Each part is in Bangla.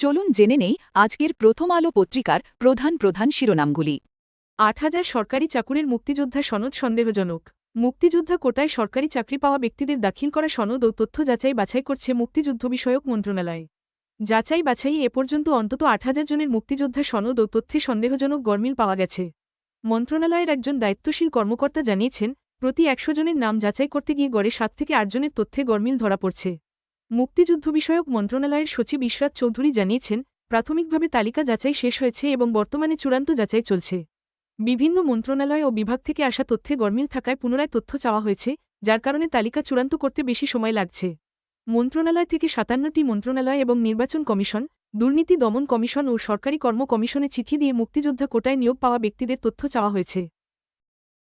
চলুন জেনে নেই আজকের প্রথম আলো পত্রিকার প্রধান প্রধান শিরোনামগুলি। ৮,০০০ সরকারি চাকুরির মুক্তিযোদ্ধা সনদ সন্দেহজনক। মুক্তিযোদ্ধা কোটায় সরকারি চাকরি পাওয়া ব্যক্তিদের দাখিল করা সনদ ও তথ্য যাচাই বাছাই করছে মুক্তিযুদ্ধ বিষয়ক মন্ত্রণালয়। যাচাই বাছাই এ পর্যন্ত অন্তত ৮,০০০ জনের মুক্তিযোদ্ধা সনদ ও তথ্যে সন্দেহজনক গরমিল পাওয়া গেছে। মন্ত্রণালয়ের একজন দায়িত্বশীল কর্মকর্তা জানিয়েছেন, প্রতি ১০০ জনের নাম যাচাই করতে গিয়ে গড়ে ৭ থেকে ৮ জনের তথ্যে গরমিল ধরা পড়ছে। মুক্তিযুদ্ধ বিষয়ক মন্ত্রণালয়ের সচিব ইশরাত চৌধুরী জানিয়েছেন, প্রাথমিকভাবে তালিকা যাচাই শেষ হয়েছে এবং বর্তমানে চূড়ান্ত যাচাই চলছে। বিভিন্ন মন্ত্রণালয় ও বিভাগ থেকে আসা তথ্যে গরমিল থাকায় পুনরায় তথ্য চাওয়া হয়েছে, যার কারণে তালিকা চূড়ান্ত করতে বেশি সময় লাগছে। মন্ত্রণালয় থেকে ৫৭টি মন্ত্রণালয় এবং নির্বাচন কমিশন, দুর্নীতি দমন কমিশন ও সরকারি কর্ম কমিশনে চিঠি দিয়ে মুক্তিযোদ্ধা কোটায় নিয়োগ পাওয়া ব্যক্তিদের তথ্য চাওয়া হয়েছে।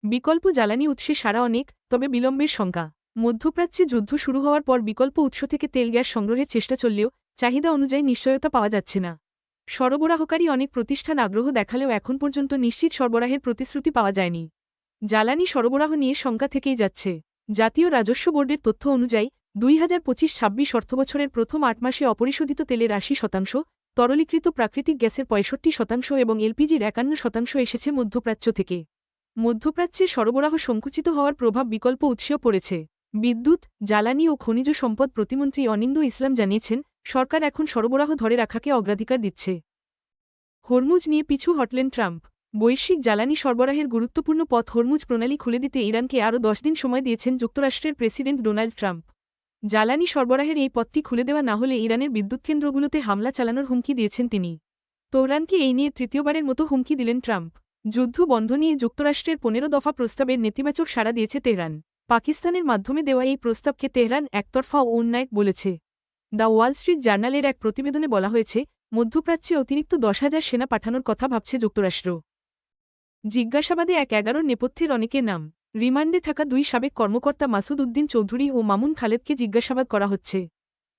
বিকল্প জ্বালানি উৎসে সারা অনেক, তবে বিলম্বের শঙ্কা। মধ্যপ্রাচ্যে যুদ্ধ শুরু হওয়ার পর বিকল্প উৎস থেকে তেল গ্যাস সংগ্রহের চেষ্টা চললেও চাহিদা অনুযায়ী নিশ্চয়তা পাওয়া যাচ্ছে না। সরবরাহকারী অনেক প্রতিষ্ঠান আগ্রহ দেখালেও এখন পর্যন্ত নিশ্চিত সরবরাহের প্রতিশ্রুতি পাওয়া যায়নি। জ্বালানি সরবরাহ নিয়ে শঙ্কা থেকেই যাচ্ছে। জাতীয় রাজস্ব বোর্ডের তথ্য অনুযায়ী ২০২৫-২৬ অর্থবছরের প্রথম ৮ মাসে অপরিশোধিত তেলের ৮০%, তরলীকৃত প্রাকৃতিক গ্যাসের ৬৫% এবং এলপিজির ৫১% এসেছে মধ্যপ্রাচ্য থেকে। মধ্যপ্রাচ্যে সরবরাহ সংকুচিত হওয়ার প্রভাব বিকল্প উৎসেও পড়েছে। বিদ্যুৎ, জ্বালানি ও খনিজ সম্পদ প্রতিমন্ত্রী অনিন্দ্য ইসলাম জানিয়েছেন, সরকার এখন সরবরাহ ধরে রাখাকে অগ্রাধিকার দিচ্ছে। হরমুজ নিয়ে পিছু হটলেন ট্রাম্প। বৈশ্বিক জ্বালানি সরবরাহের গুরুত্বপূর্ণ পথ হরমুজ প্রণালী খুলে দিতে ইরানকে আরও ১০ দিন সময় দিয়েছেন যুক্তরাষ্ট্রের প্রেসিডেন্ট ডোনাল্ড ট্রাম্প। জ্বালানি সরবরাহের এই পথটি খুলে দেওয়া না হলে ইরানের বিদ্যুৎকেন্দ্রগুলোতে হামলা চালানোর হুমকি দিয়েছেন তিনি। তেহরানকে এই নিয়ে তৃতীয়বারের মতো হুমকি দিলেন ট্রাম্প। যুদ্ধ বন্ধ নিয়ে যুক্তরাষ্ট্রের ১৫ দফা প্রস্তাবের নেতিবাচক সাড়া দিয়েছে তেহরান। পাকিস্তানের মাধ্যমে দেওয়া এই প্রস্তাবকে তেহরান একতরফা ও অন্যায় বলেছে। দ্য ওয়াল স্ট্রিট জার্নালের এক প্রতিবেদনে বলা হয়েছে, মধ্যপ্রাচ্যে অতিরিক্ত ১০,০০০ সেনা পাঠানোর কথা ভাবছে যুক্তরাষ্ট্র। জিজ্ঞাসাবাদে ১১ নেপথ্যের অনেকের নাম। রিমান্ডে থাকা ২ সাবেক কর্মকর্তা মাসুদ উদ্দিন চৌধুরী ও মামুন খালেদকে জিজ্ঞাসাবাদ করা হচ্ছে।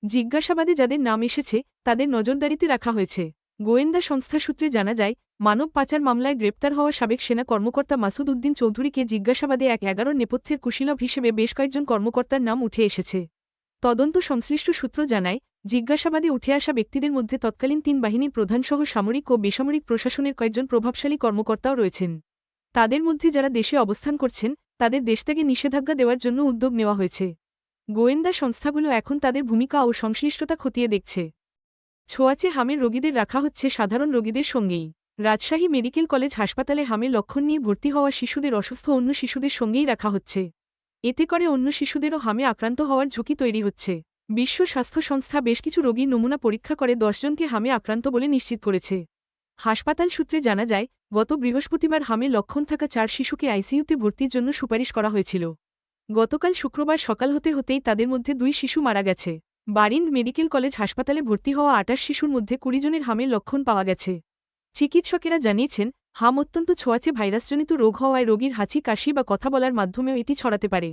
জিজ্ঞাসাবাদে যাদের নাম এসেছে তাদের নজরদারিতে রাখা হয়েছে। গোয়েন্দা সংস্থা সূত্রে জানা যায়, মানব পাচার মামলায় গ্রেপ্তার হওয়া সাবেক সেনা কর্মকর্তা মাসুদ উদ্দিন চৌধুরীকে জিজ্ঞাসাবাদে ১১ নেপথ্যের কুশীলব হিসেবে বেশ কয়েকজন কর্মকর্তার নাম উঠে এসেছে। তদন্ত সংশ্লিষ্ট সূত্র জানায়, জিজ্ঞাসাবাদে উঠে আসা ব্যক্তিদের মধ্যে তৎকালীন ৩ বাহিনীর প্রধানসহ সামরিক ও বেসামরিক প্রশাসনের কয়েকজন প্রভাবশালী কর্মকর্তাও রয়েছেন। তাদের মধ্যে যারা দেশে অবস্থান করছেন, তাদের দেশত্যাগে নিষেধাজ্ঞা দেওয়ার জন্য উদ্যোগ নেওয়া হয়েছে। গোয়েন্দা সংস্থাগুলো এখন তাদের ভূমিকা ও সংশ্লিষ্টতা খতিয়ে দেখছে। ছোঁয়াচে হামের রোগীদের রাখা হচ্ছে সাধারণ রোগীদের সঙ্গেই। রাজশাহী মেডিকেল কলেজ হাসপাতালে হামের লক্ষণ নিয়ে ভর্তি হওয়া শিশুদের অসুস্থ অন্য শিশুদের সঙ্গেই রাখা হচ্ছে। এতে করে অন্য শিশুদেরও হামে আক্রান্ত হওয়ার ঝুঁকি তৈরি হচ্ছে। বিশ্ব স্বাস্থ্য সংস্থা বেশ কিছু রোগীর নমুনা পরীক্ষা করে ১০ জনকে হামে আক্রান্ত বলে নিশ্চিত করেছে। হাসপাতাল সূত্রে জানা যায়, গত বৃহস্পতিবার হামে লক্ষণ থাকা ৪ শিশুকে আইসিইউতে ভর্তির জন্য সুপারিশ করা হয়েছিল। গতকাল শুক্রবার সকাল হতে হতেই তাদের মধ্যে ২ শিশু মারা গেছে। বারিন্দ মেডিকেল কলেজ হাসপাতালে ভর্তি হওয়া ২৮ শিশুর মধ্যে ২০ জনের হামের লক্ষণ পাওয়া গেছে। চিকিৎসকেরা জানিয়েছেন, হাম অত্যন্ত ছোঁয়াচে ভাইরাসজনিত রোগ হওয়ায় রোগীর হাঁচি কাশি বা কথা বলার মাধ্যমেও এটি ছড়াতে পারে।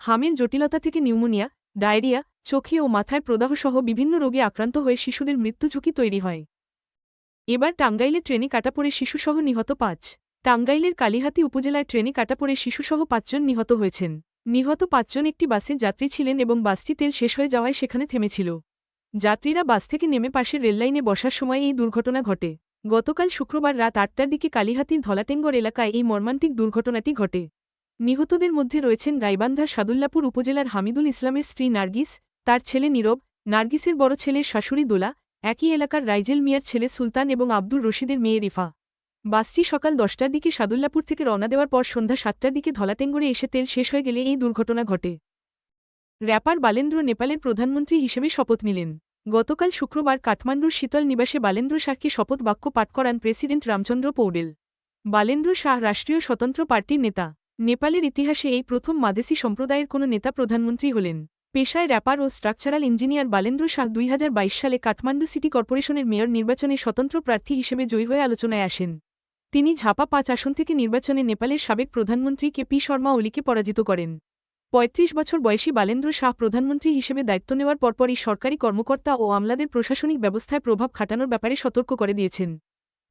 হামের জটিলতা থেকে নিউমোনিয়া, ডায়রিয়া, চোখে ও মাথায় প্রদাহসহ বিভিন্ন রোগে আক্রান্ত হয়ে শিশুদের মৃত্যু ঝুঁকি তৈরি হয়। এবার টাঙ্গাইলে ট্রেনে কাটা পড়ে শিশুসহ নিহত ৫। টাঙ্গাইলের কালিহাতী উপজেলায় ট্রেনে কাটা পড়ে শিশুসহ ৫ জন নিহত হয়েছেন। নিহত ৫ জন একটি বাসের যাত্রী ছিলেন এবং বাসটি তেল শেষ হয়ে যাওয়ায় সেখানে থেমেছিল। যাত্রীরা বাস থেকে নেমে পাশের রেললাইনে বসার সময় এই দুর্ঘটনা ঘটে। গতকাল শুক্রবার রাত ৮টার দিকে কালিহাতীর ধলাটেঙ্গর এলাকায় এই মর্মান্তিক দুর্ঘটনাটি ঘটে। নিহতদের মধ্যে রয়েছেন গাইবান্ধার সাদুল্লাপুর উপজেলার হামিদুল ইসলামের স্ত্রী নার্গিস, তার ছেলে নীরব, নার্গিসের বড় ছেলের শাশুড়ি দোলা, একই এলাকার রাইজেল মিয়ার ছেলে সুলতান এবং আব্দুর রশিদের মেয়ে রিফা। বাসটি সকাল ১০টার দিকে সাদুল্লাপুর থেকে রওনা দেওয়ার পর সন্ধ্যা ৭টার দিকে ধলাটেঙ্গরে এসে তেল শেষ হয়ে গেলে এই দুর্ঘটনা ঘটে। র্যাপার বালেন্দ্র নেপালের প্রধানমন্ত্রী হিসেবে শপথ নিলেন। গতকাল শুক্রবার কাঠমান্ডুর শীতল নিবাসে বালেন্দ্র শাহকে শপথ বাক্য পাঠ করান প্রেসিডেন্ট রামচন্দ্র পৌডেল। বালেন্দ্র শাহ রাষ্ট্রীয় স্বতন্ত্র পার্টির নেতা। নেপালের ইতিহাসে এই প্রথম মাদেশি সম্প্রদায়ের কোনো নেতা প্রধানমন্ত্রী হলেন। পেশায় র্যাপার ও স্ট্রাকচারাল ইঞ্জিনিয়ার বালেন্দ্র শাহ ২০২২ সালে কাঠমান্ডু সিটি কর্পোরেশনের মেয়র নির্বাচনে স্বতন্ত্র প্রার্থী হিসেবে জয়ী হয়ে আলোচনায় আসেন। তিনি ঝাপা ৫ আসন থেকে নির্বাচনে নেপালের সাবেক প্রধানমন্ত্রী কেপি শর্মা ওলিকে পরাজিত করেন। ৩৫ বছর বয়সী বালেন্দ্র শাহ প্রধানমন্ত্রী হিসেবে দায়িত্ব নেওয়ার পরপরই সরকারি কর্মকর্তা ও আমলাদের প্রশাসনিক ব্যবস্থায় প্রভাব খাটানোর ব্যাপারে সতর্ক করে দিয়েছেন।